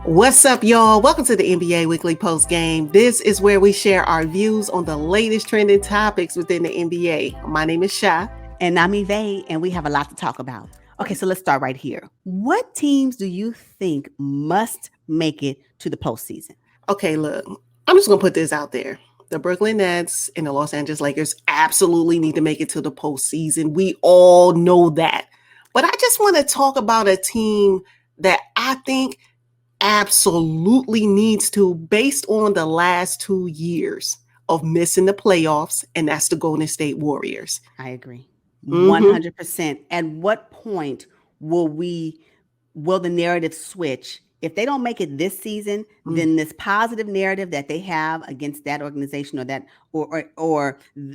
What's up, y'all? Welcome to the NBA Weekly Post Game. This is where we share our views on the latest trending topics within the NBA. My name is Sha. And I'm Evay, and we have a lot to talk about. Okay, so let's start right here. What teams do you think must make it to the postseason? Okay, look, I'm just going to put this out there. The Brooklyn Nets and the Los Angeles Lakers absolutely need to make it to the postseason. We all know that. But I just want to talk about a team that I think absolutely needs to, based on the last 2 years of missing the playoffs, and that's the Golden State Warriors. I agree. 100%. At what point will the narrative switch? If they don't make it this season, then this positive narrative that they have against that organization or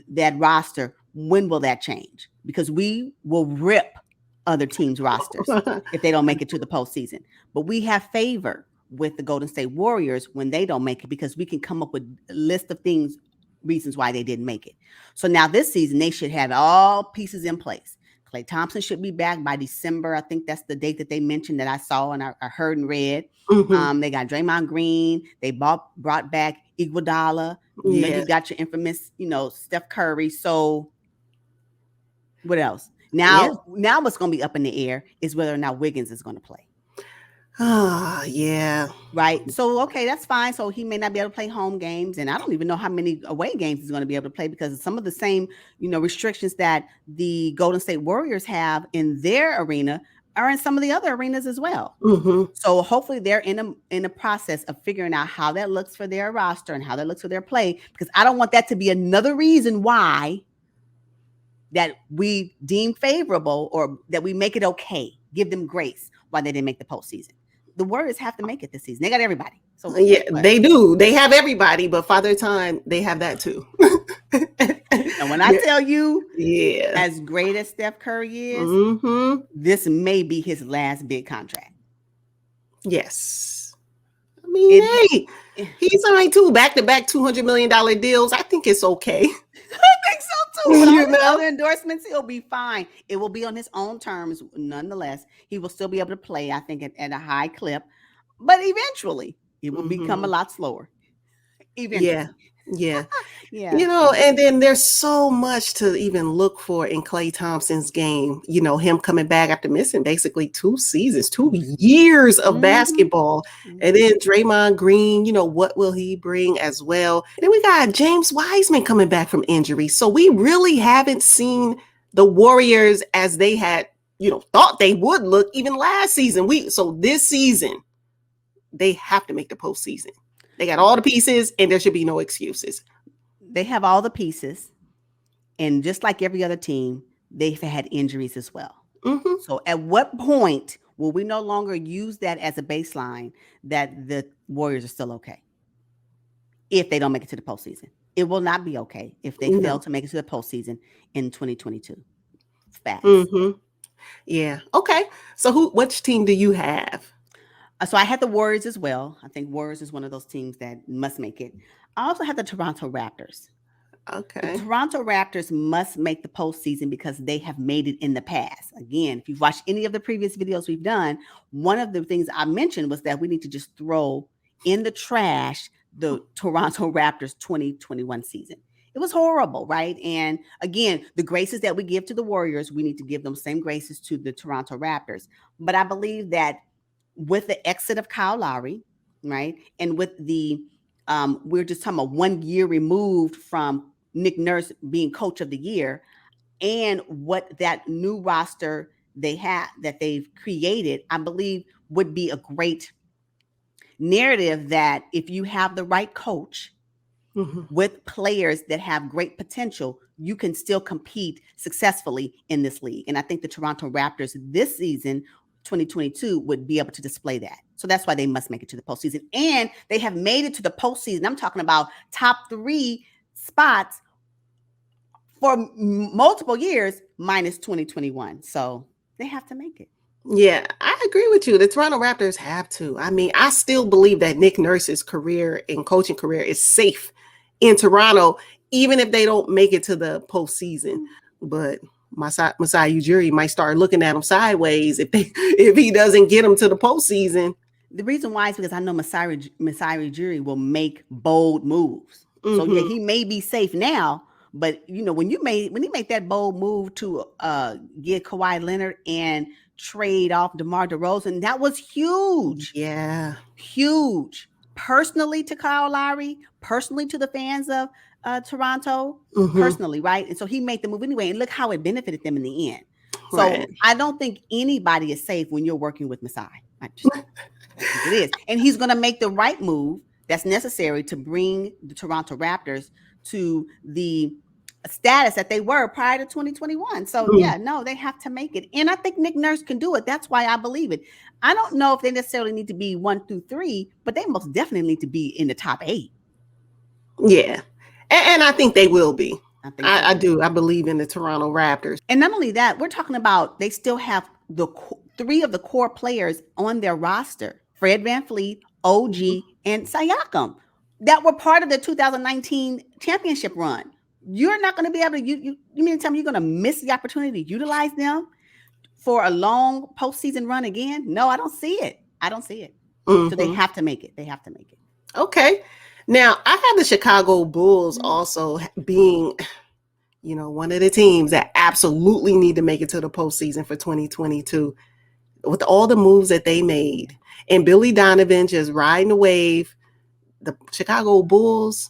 that roster, when will that change? Because we will rip other teams' rosters if they don't make it to the postseason. But we have favor with the Golden State Warriors when they don't make it, because we can come up with a list of reasons why they didn't make it. So now this season, they should have all pieces in place. Klay Thompson should be back by December. I think that's the date that they mentioned that I saw and I heard and read. They got Draymond Green. They brought back Iguodala. You got your infamous, Steph Curry. So what else? Now what's going to be up in the air is whether or not Wiggins is going to play. Yeah. Right. So, okay, that's fine. So he may not be able to play home games. And I don't even know how many away games he's going to be able to play, because some of the same, restrictions that the Golden State Warriors have in their arena are in some of the other arenas as well. So hopefully they're in a process of figuring out how that looks for their roster and how that looks for their play, because I don't want that to be another reason why that we deem favorable or that we make it okay, give them grace why they didn't make the postseason. The Warriors have to make it this season. They got everybody. So yeah, they do. They have everybody, but Father Time, they have that too. And when I tell you, as great as Steph Curry is, this may be his last big contract. Yes. I mean, he signed 2 back-to-back $200 million deals. I think it's okay. I think so too. With other endorsements, he'll be fine. It will be on his own terms. Nonetheless, he will still be able to play, I think, at a high clip. But eventually, it will become a lot slower. Eventually. Yeah. And then there's so much to even look for in Klay Thompson's game. Him coming back after missing basically 2 seasons, 2 years of basketball. And then Draymond Green, what will he bring as well? And then we got James Wiseman coming back from injury. So we really haven't seen the Warriors as they had, thought they would look even last season. So this season, they have to make the postseason. They got all the pieces, and there should be no excuses. They have all the pieces, and just like every other team, they've had injuries as well. So at what point will we no longer use that as a baseline that the Warriors are still okay if they don't make it to the postseason? It will not be okay if they fail to make it to the postseason in 2022. Facts. Yeah. Okay. So which team do you have? So I had the Warriors as well. I think Warriors is one of those teams that must make it. I also have the Toronto Raptors. Okay. The Toronto Raptors must make the postseason because they have made it in the past. Again, if you've watched any of the previous videos we've done, one of the things I mentioned was that we need to just throw in the trash the Toronto Raptors 2021 season. It was horrible, right? And again, the graces that we give to the Warriors, we need to give them same graces to the Toronto Raptors. But I believe that with the exit of Kyle Lowry, right, and with the we're just talking about 1 year removed from Nick Nurse being coach of the year, and what that new roster that they've created, I believe would be a great narrative that if you have the right coach with players that have great potential, you can still compete successfully in this league. And I think the Toronto Raptors this season 2022 would be able to display that. So that's why they must make it to the postseason. And they have made it to the postseason. I'm talking about top 3 spots for multiple years minus 2021. So they have to make it. Yeah, I agree with you. The Toronto Raptors have to. I mean, I still believe that Nick Nurse's career and coaching career is safe in Toronto, even if they don't make it to the postseason. But Masai Ujiri might start looking at him sideways if he doesn't get him to the postseason. The reason why is because I know Masai Ujiri will make bold moves. So yeah, he may be safe now, but when he made that bold move to get Kawhi Leonard and trade off DeMar DeRozan, that was huge. Yeah. Huge. Personally to Kyle Lowry, personally to the fans of Toronto, personally, right? And so he made the move anyway, and look how it benefited them in the end. So I don't think anybody is safe when you're working with Masai. I think it is. And he's going to make the right move that's necessary to bring the Toronto Raptors to the status that they were prior to 2021. So yeah, no, they have to make it. And I think Nick Nurse can do it. That's why I believe it. I don't know if they necessarily need to be 1 through 3, but they most definitely need to be in the top 8. Yeah. And I think they will be. I do. I believe in the Toronto Raptors. And not only that, we're talking about they still have the 3 of the core players on their roster: Fred VanVleet, OG, and Siakam, that were part of the 2019 championship run. You're not going to be able to, you mean to tell me you're going to miss the opportunity to utilize them for a long postseason run again? No, I don't see it. So they have to make it. Okay. Now, I have the Chicago Bulls also being, one of the teams that absolutely need to make it to the postseason for 2022 with all the moves that they made. And Billy Donovan just riding the wave. The Chicago Bulls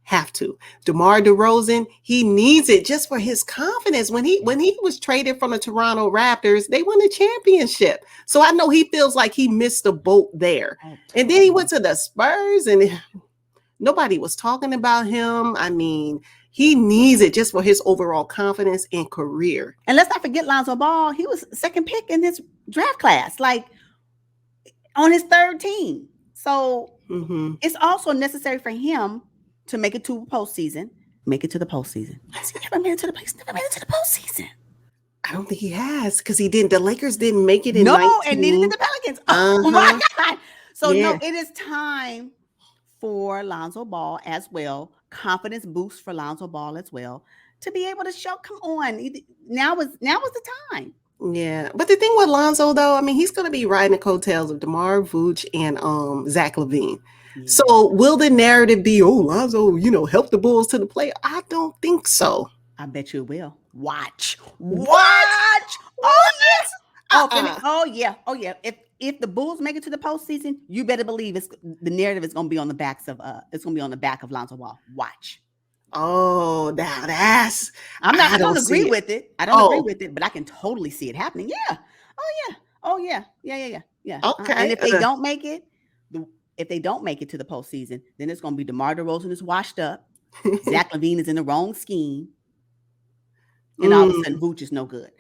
have to. DeMar DeRozan, he needs it just for his confidence. When he was traded from the Toronto Raptors, they won a championship. So I know he feels like he missed the boat there. And then he went to the Spurs and nobody was talking about him. I mean, he needs it just for his overall confidence and career. And let's not forget Lonzo Ball. He was second pick in his draft class, like on his third team. So it's also necessary for him to make it to the postseason. Has he never made it to the postseason? I don't think he has, because he didn't. The Lakers didn't make it in 19. And neither did the Pelicans. Oh my God. So no, it is time for Lonzo Ball as well. Confidence boost for Lonzo Ball as well, to be able to show, come on, now is the time. Yeah, but the thing with Lonzo, though, I mean, he's going to be riding the coattails of DeMar Vooch and Zach LaVine. Yeah. So will the narrative be, Lonzo, help the Bulls to the play? I don't think so. I bet you it will. Watch. What? Oh, yes. Oh, yeah. If the Bulls make it to the postseason, you better believe the narrative is going to be on the back of Lonzo Ball. Watch. Oh, now that's. I don't agree with it. I don't agree with it, but I can totally see it happening. Yeah. Oh yeah. Yeah. Okay. And if they don't make it, to the postseason, then it's going to be DeMar DeRozan is washed up. Zach LaVine is in the wrong scheme, and all of a sudden, Vooch is no good.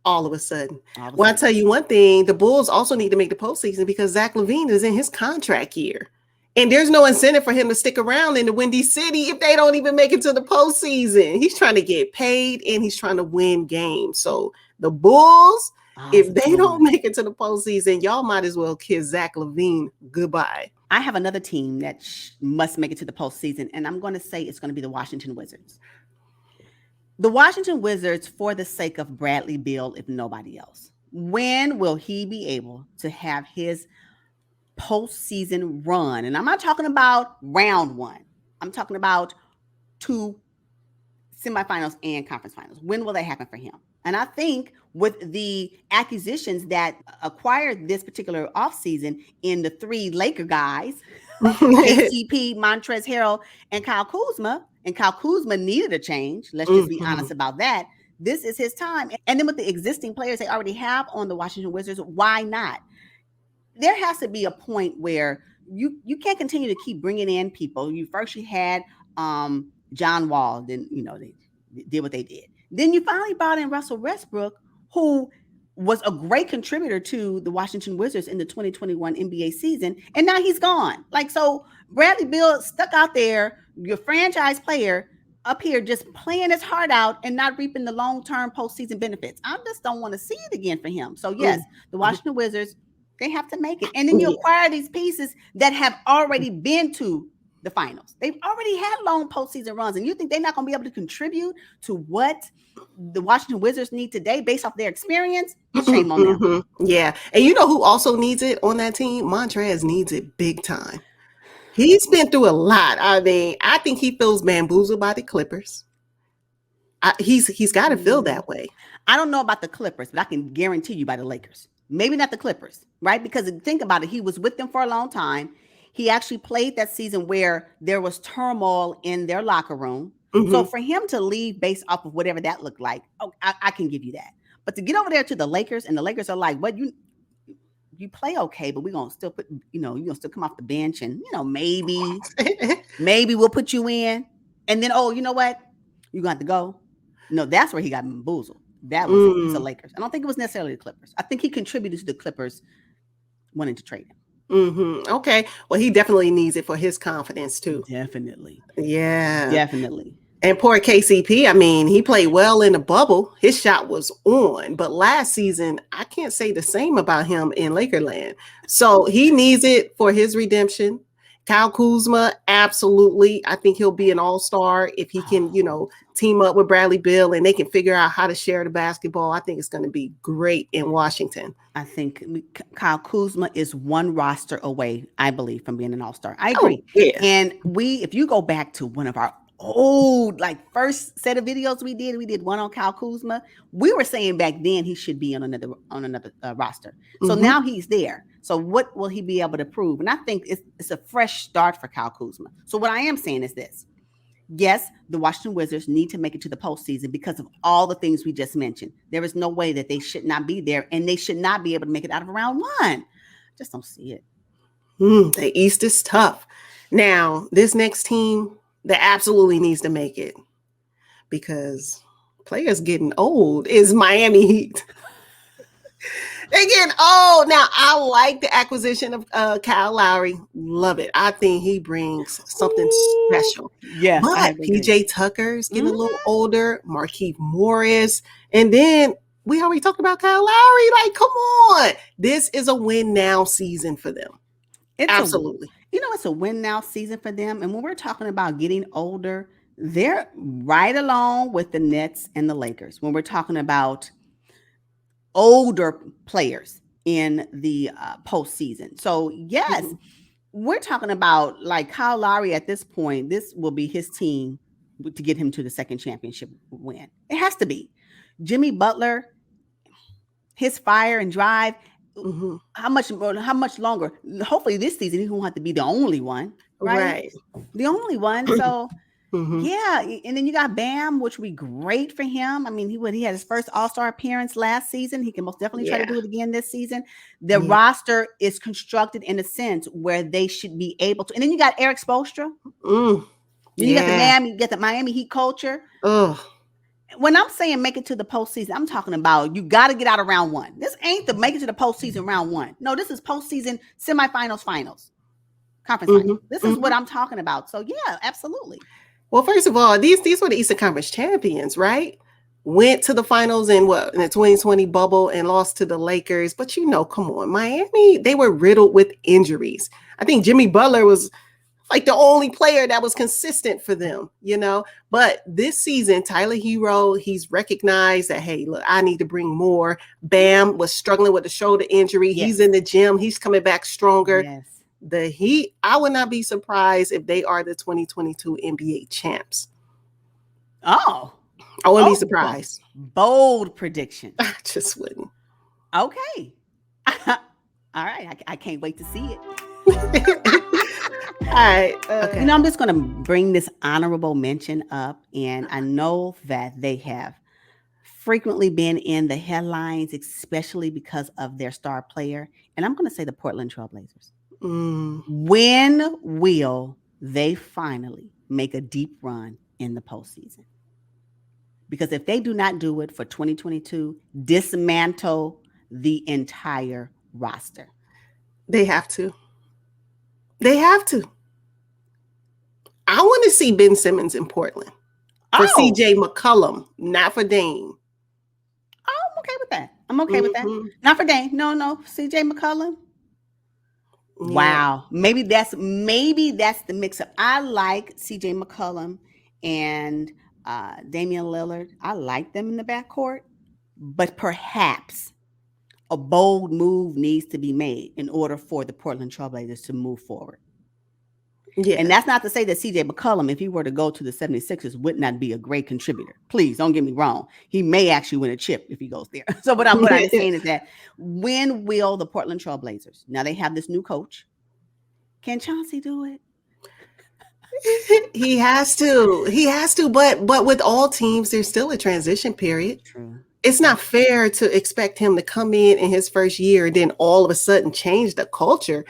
All of a sudden. Well, I'll tell you one thing: the Bulls also need to make the postseason because Zach LaVine is in his contract year. And there's no incentive for him to stick around in the Windy City if they don't even make it to the postseason. He's trying to get paid and he's trying to win games. So the Bulls, if they don't make it to the postseason, y'all might as well kiss Zach LaVine goodbye. I have another team that must make it to the postseason, and I'm going to say it's going to be the Washington Wizards. The Washington Wizards, for the sake of Bradley Beal, if nobody else. When will he be able to have his postseason run? And I'm not talking about round 1. I'm talking about 2 semifinals and conference finals. When will that happen for him? And I think with the acquisitions that acquired this particular offseason in the 3 Laker guys, KCP, Montrezl Harrell, and Kyle Kuzma, and Kyle Kuzma needed a change. Let's just be honest about that. This is his time. And then with the existing players they already have on the Washington Wizards, why not? There has to be a point where you can't continue to keep bringing in people. You first had John Wall, then they did what they did. Then you finally brought in Russell Westbrook, who was a great contributor to the Washington Wizards in the 2021 NBA season, and now he's gone. So Bradley Beal stuck out there, your franchise player, up here just playing his heart out and not reaping the long-term postseason benefits. I just don't want to see it again for him. So yes, the Washington Wizards, they have to make it. And then you acquire these pieces that have already been to the finals. They've already had long postseason runs, and you think they're not going to be able to contribute to what the Washington Wizards need today based off their experience? Shame on them. Yeah. And you know who also needs it on that team? Montrez needs it big time. He's been through a lot. I mean, I think he feels bamboozled by the Clippers. He's got to feel that way. I don't know about the Clippers, but I can guarantee you by the Lakers. Maybe not the Clippers, right? Because think about it. He was with them for a long time. He actually played that season where there was turmoil in their locker room. So for him to leave based off of whatever that looked like, I can give you that. But to get over there to the Lakers, and the Lakers are like, what, you play okay, but we're going to still put, you're going to still come off the bench and, maybe we'll put you in. And then, you know what? You're going to have to go. No, that's where he got bamboozled. That was the Lakers. I don't think it was necessarily the Clippers. I think he contributed to the Clippers wanting to trade him. Okay. Well, he definitely needs it for his confidence too. Definitely. Yeah. Definitely. And poor KCP, I mean, he played well in the bubble. His shot was on. But last season, I can't say the same about him in Lakerland. So he needs it for his redemption. Kyle Kuzma, absolutely. I think he'll be an all-star if he can, team up with Bradley Beal and they can figure out how to share the basketball. I think it's going to be great in Washington. I think Kyle Kuzma is one roster away, I believe, from being an all-star. I agree. Yeah. And if you go back to one of our old, first set of videos we did one on Kyle Kuzma. We were saying back then he should be on another roster. So now he's there. So what will he be able to prove? And I think it's a fresh start for Kyle Kuzma. So what I am saying is this. Yes, the Washington Wizards need to make it to the postseason because of all the things we just mentioned. There is no way that they should not be there, and they should not be able to make it out of round one. Just don't see it. The East is tough. Now, this next team that absolutely needs to make it because players getting old is Miami Heat. They're getting old. Now, I like the acquisition of Kyle Lowry. Love it. I think he brings something special. Yeah. But PJ Tucker's getting a little older. Markieff Morris. And then we already talked about Kyle Lowry. Come on. This is a win now season for them. Absolutely. It's a win now season for them. And when we're talking about getting older, they're right along with the Nets and the Lakers. When we're talking about older players in the postseason. So yes, we're talking about Kyle Lowry at this point. This will be his team to get him to the second championship win. It has to be. Jimmy Butler, his fire and drive. How much longer? Hopefully this season he won't have to be the only one, right? The only one. So yeah, and then you got Bam, which would be great for him. I mean, he had his first All-Star appearance last season. He can most definitely try to do it again this season. The roster is constructed in a sense where they should be able to. And then you got Eric Spoelstra. Then you got the Miami Heat culture. When I'm saying make it to the postseason, I'm talking about you got to get out of round one. This ain't the make it to the postseason round one. No, this is postseason semifinals, finals, conference finals. This is what I'm talking about. So yeah, absolutely. Well, first of all, these were the Eastern Conference champions, right? Went to the finals in the 2020 bubble and lost to the Lakers. But come on, Miami, they were riddled with injuries. I think Jimmy Butler was the only player that was consistent for them, But this season, Tyler Hero, he's recognized that, hey, look, I need to bring more. Bam was struggling with a shoulder injury. Yes. He's in the gym. He's coming back stronger. Yes. The Heat, I would not be surprised if they are the 2022 NBA champs. I wouldn't be surprised. Bold prediction. I just wouldn't. Okay. All right. I can't wait to see it. All right. Okay. I'm just going to bring this honorable mention up. And I know that they have frequently been in the headlines, especially because of their star player. And I'm going to say the Portland Trailblazers. When will they finally make a deep run in the postseason? Because if they do not do it for 2022, dismantle the entire roster. They have to. They have to. I want to see Ben Simmons in Portland for CJ McCollum, not for Dame. I'm okay with that. Not for Dame. No. CJ McCollum. Yeah. Wow. Maybe that's the mix up. I like CJ McCollum and Damian Lillard. I like them in the backcourt, but perhaps a bold move needs to be made in order for the Portland Trailblazers to move forward. And Yeah. that's not to say that CJ McCollum, if he were to go to the 76ers, would not be a great contributor. Please don't get me wrong. He may actually win a chip if he goes there. So what I'm saying is that when will the Portland Trailblazers, now they have this new coach, can Chauncey do it? He has to. He has to. But with all teams, there's still a transition period. True. It's not fair to expect him to come in his first year and then all of a sudden change the culture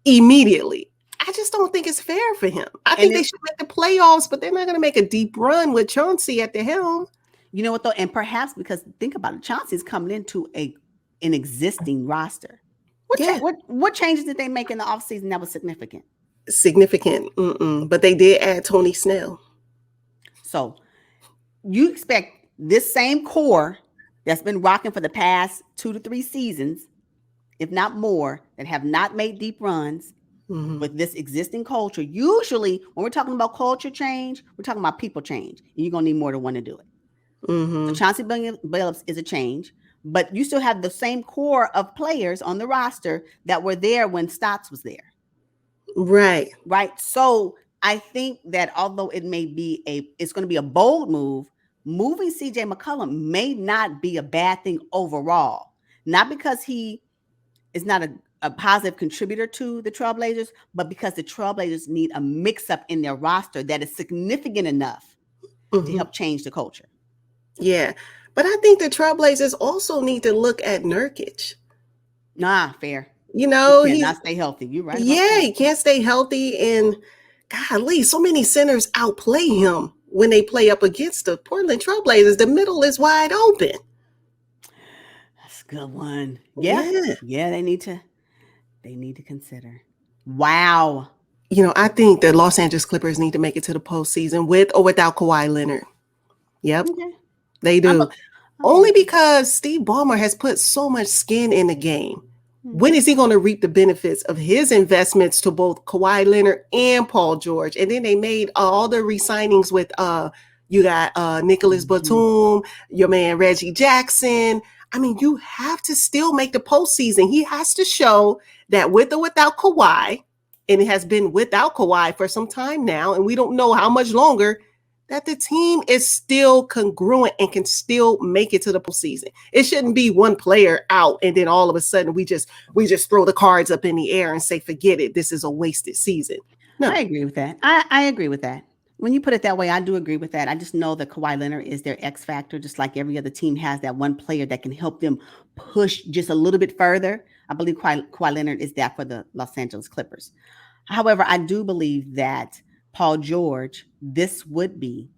immediately. I just don't think it's fair for him. I think they should make the playoffs, but they're not going to make a deep run with Chauncey at the helm. You know what though? And perhaps because think about it, Chauncey's coming into an existing roster. What changes did they make in the offseason that was significant? Significant. But they did add Tony Snell. So you expect this same core that's been rocking for the past 2 to 3 seasons, if not more, that have not made deep runs with this existing culture. Usually when we're talking about culture change, we're talking about people change. And you're going to need more than one to do it. So Chauncey Billups is a change, but you still have the same core of players on the roster that were there when Stotts was there. Right. So I think that although it's going to be a bold move, moving CJ McCollum may not be a bad thing overall. Not because he is not a positive contributor to the Trailblazers, but because the Trailblazers need a mix-up in their roster that is significant enough to help change the culture. Yeah. But I think the Trailblazers also need to look at Nurkic. Fair. You know, he cannot stay healthy. You're right. Yeah, he can't stay healthy. And golly, so many centers outplay him when they play up against the Portland Trailblazers. The middle is wide open. That's a good one. Yeah, they need to consider. Wow. You know, I think the Los Angeles Clippers need to make it to the postseason with or without Kawhi Leonard. Yep, they do. Only because Steve Ballmer has put so much skin in the game. When is he going to reap the benefits of his investments to both Kawhi Leonard and Paul George? And then they made all the re-signings with you got Nicholas Batum, your man Reggie Jackson. I mean, you have to still make the postseason. He has to show that with or without Kawhi, and it has been without Kawhi for some time now, and we don't know how much longer, that the team is still congruent and can still make it to the postseason. It shouldn't be one player out and then all of a sudden we just throw the cards up in the air and say, forget it, this is a wasted season. No. I agree with that. I agree with that. When you put it that way, I do agree with that. I just know that Kawhi Leonard is their X factor, just like every other team has that one player that can help them push just a little bit further. I believe Kawhi Leonard is that for the Los Angeles Clippers. However, I do believe that Paul George, this would be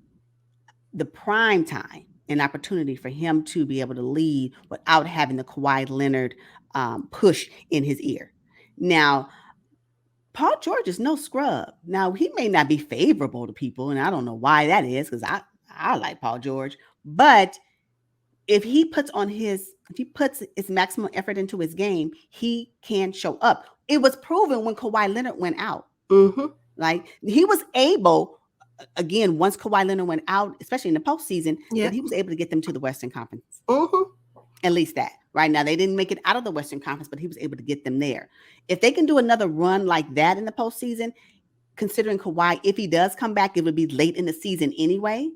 the prime time and opportunity for him to be able to lead without having the Kawhi Leonard push in his ear. Now, Paul George is no scrub. Now, he may not be favorable to people, and I don't know why that is, because I like Paul George. But if he puts his maximum effort into his game, he can show up. It was proven when Kawhi Leonard went out. Like he was able, again, once Kawhi Leonard went out, especially in the postseason, that he was able to get them to the Western Conference. At least that. Right now, they didn't make it out of the Western Conference, but he was able to get them there. If they can do another run like that in the postseason, considering Kawhi, if he does come back, it would be late in the season anyway.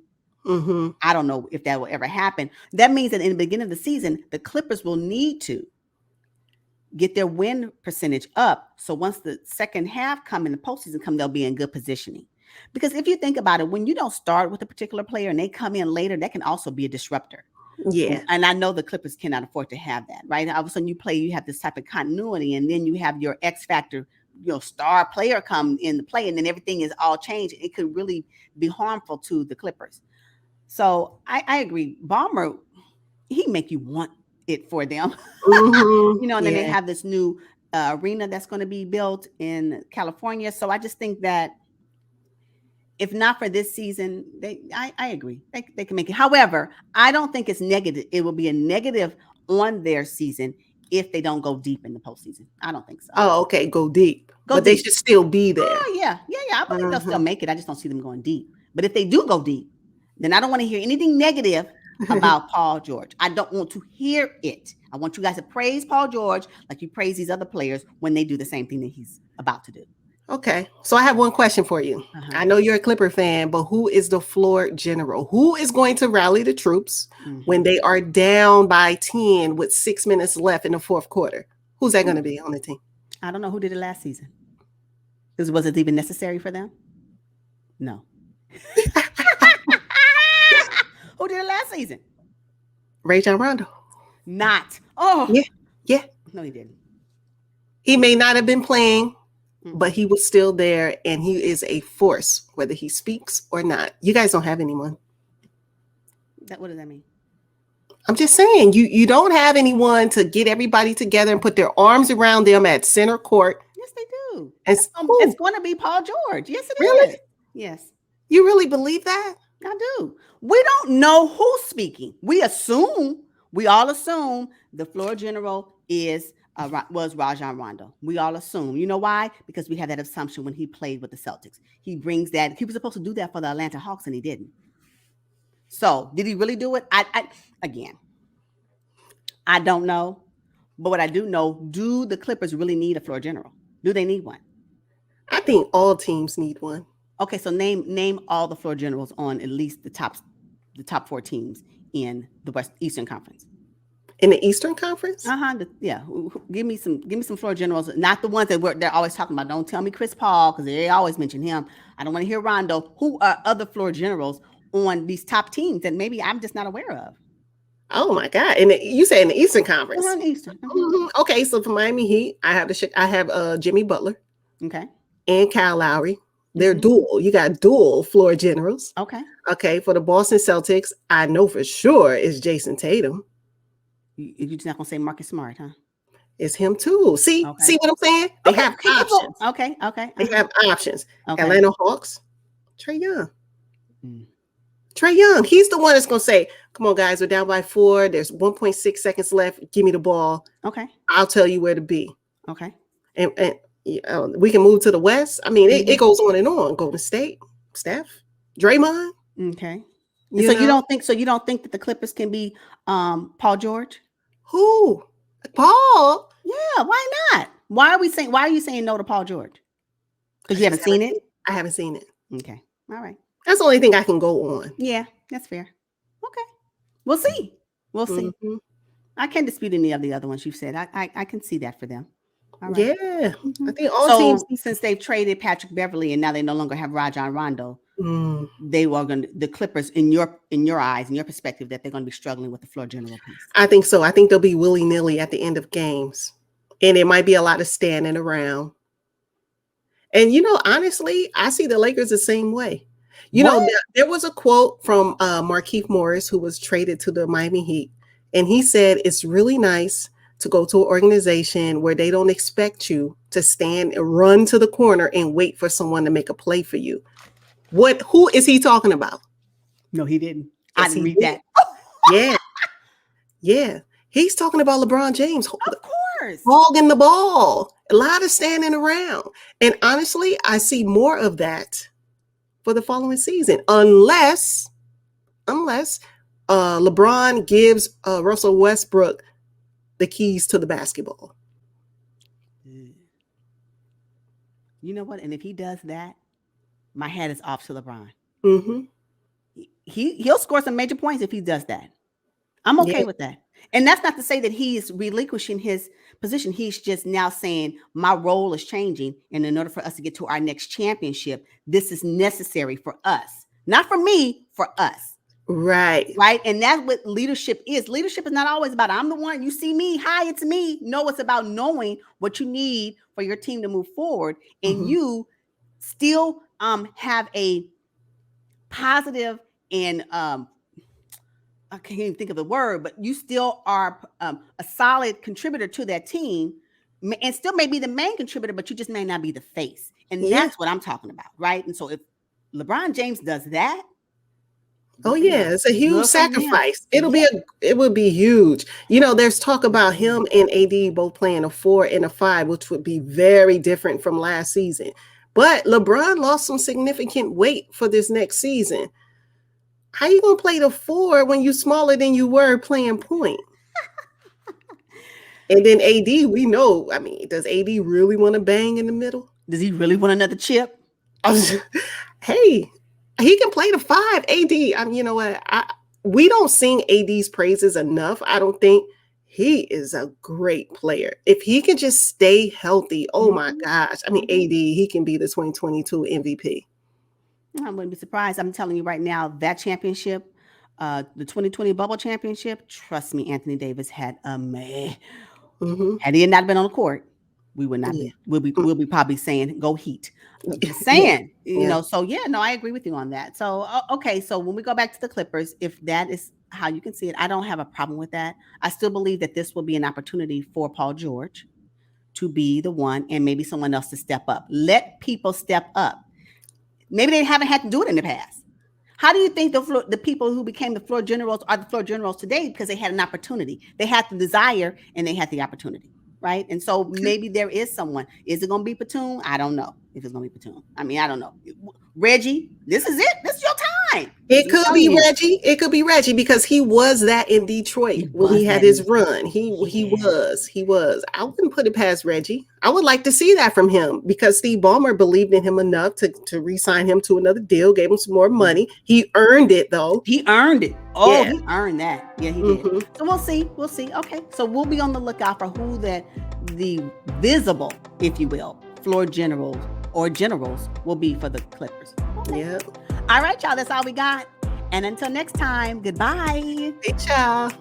I don't know if that will ever happen. That means that in the beginning of the season, the Clippers will need to get their win percentage up. So once the second half come in the postseason come, they'll be in good positioning. Because if you think about it, when you don't start with a particular player and they come in later, that can also be a disruptor. Yeah. And I know the Clippers cannot afford to have that, right? All of a sudden you have this type of continuity, and then you have your X factor, star player come in the play, and then everything is all changed. It could really be harmful to the Clippers. So I agree. Ballmer, he make you want it for them. And then they have this new arena that's going to be built in California. So I just think that if not for this season, I agree. They can make it. However, I don't think it's negative. It will be a negative on their season if they don't go deep in the postseason. I don't think so. Oh, okay, go deep. Go but deep. they should still be there. Oh, yeah. I believe they'll still make it. I just don't see them going deep. But if they do go deep, then I don't want to hear anything negative about Paul George. I don't want to hear it. I want you guys to praise Paul George like you praise these other players when they do the same thing that he's about to do. Okay, so I have one question for you. I know you're a Clipper fan, but who is the floor general? Who is going to rally the troops when they are down by 10 with 6 minutes left in the fourth quarter? Who's that going to be on the team? I don't know who did it last season. Was it even necessary for them? No. Who did it last season? Rajon Rondo. Not. Oh. Yeah. No, he didn't. He may not have been playing, but he was still there, and he is a force, whether he speaks or not. You guys don't have anyone. What does that mean? I'm just saying, you don't have anyone to get everybody together and put their arms around them at center court. Yes, they do. It's going to be Paul George. Yes, it really is. Yes. You really believe that? I do. We don't know who's speaking. We all assume the floor general was Rajon Rondo. We all assume. You know why? Because we had that assumption when he played with the Celtics. He brings that. He was supposed to do that for the Atlanta Hawks, and he didn't. So, did he really do it? Again, I don't know. But what I do know, do the Clippers really need a floor general? Do they need one? I think all teams need one. Okay, so name all the floor generals on at least the top 4 teams in the Eastern Conference. In the Eastern Conference? Yeah. Give me some floor generals, not the ones that they're always talking about. Don't tell me Chris Paul, because they always mention him. I don't want to hear Rondo. Who are other floor generals on these top teams that maybe I'm just not aware of? Oh my God! And you say in the Eastern Conference? Eastern. Okay, so for Miami Heat, I have Jimmy Butler. Okay. And Kyle Lowry. They're dual. You got dual floor generals. Okay. For the Boston Celtics, I know for sure it's Jason Tatum. You're just not gonna say Marcus Smart, huh? It's him too. See what I'm saying? They have options. Okay. They have options. Atlanta Hawks, Trae Young. Trae Young. He's the one that's gonna say, "Come on, guys, we're down by 4. There's 1.6 seconds left. Give me the ball. Okay. I'll tell you where to be." Okay. And we can move to the West. I mean, it goes on and on. Golden State, Steph, Draymond. Okay. You don't think that the Clippers can be Paul George? Who? Paul? Yeah. Why not? Why are you saying no to Paul George? Because you haven't seen it? I haven't seen it. Okay. All right. That's the only thing I can go on. Yeah, that's fair. Okay. We'll see. I can't dispute any of the other ones you've said. I can see that for them. All right. Yeah. I think all teams, since they've traded Patrick Beverley and now they no longer have Rajon Rondo, the Clippers, in your eyes, in your perspective, that they're going to be struggling with the floor general piece. I think so. I think they'll be willy-nilly at the end of games. And it might be a lot of standing around. And, honestly, I see the Lakers the same way. There was a quote from Markieff Morris, who was traded to the Miami Heat. And he said, it's really nice to go to an organization where they don't expect you to stand and run to the corner and wait for someone to make a play for you. Who is he talking about? No, he didn't. I didn't read that. Yeah. He's talking about LeBron James. Of course. Hogging the ball. A lot of standing around. And honestly, I see more of that for the following season. Unless LeBron gives Russell Westbrook the keys to the basketball. You know what? And if he does that, my hat is off to LeBron. He'll score some major points if he does that. I'm okay with that. And that's not to say that he is relinquishing his position. He's just now saying my role is changing. And in order for us to get to our next championship, this is necessary for us. Not for me, for us. Right. And that's what leadership is. Leadership is not always about, I'm the one, you see me, hi, it's me. No, it's about knowing what you need for your team to move forward. And you still have a positive and I can't even think of the word, but you still are a solid contributor to that team and still may be the main contributor, but you just may not be the face. And that's what I'm talking about. Right. And so if LeBron James does that, Oh yeah, it's a huge sacrifice. It would be huge. There's talk about him and AD both playing a 4 and a 5, which would be very different from last season. But LeBron lost some significant weight for this next season. How you gonna play the 4 when you smaller than you were playing point? And then AD, we know. I mean, does AD really want to bang in the middle? Does he really want another chip? Hey, he can play the 5. AD. You know what? We don't sing AD's praises enough. I don't think. He is a great player. If he can just stay healthy, oh my gosh. I mean, AD, he can be the 2022 MVP. I wouldn't be surprised. I'm telling you right now, that championship, the 2020 bubble championship, trust me, Anthony Davis had a man. Had he not been on the court, we would not be. We'll be probably saying, "Go Heat." Just saying, So I agree with you on that. So okay, so when we go back to the Clippers, if that is how you can see it, I don't have a problem with that. I still believe that this will be an opportunity for Paul George to be the one, and maybe someone else to step up. Let people step up. Maybe they haven't had to do it in the past. How do you think the people who became the floor generals are the floor generals today? Because they had an opportunity. They had the desire and they had the opportunity, right? And so maybe there is someone. Is it going to be Batum? I don't know if it's going to be Batum. I mean, I don't know. Reggie, this is it. This is your time. It could be Reggie. It could be Reggie because he was that in Detroit when he had his run. He was. I wouldn't put it past Reggie. I would like to see that from him because Steve Ballmer believed in him enough to re-sign him to another deal, gave him some more money. He earned it though. He earned it. Oh, yeah. He earned that. Yeah, he did. So we'll see. We'll see. Okay. So we'll be on the lookout for who the visible, if you will, floor generals will be for the Clippers. Okay. Yeah. All right, y'all. That's all we got. And until next time, goodbye. Hey, y'all.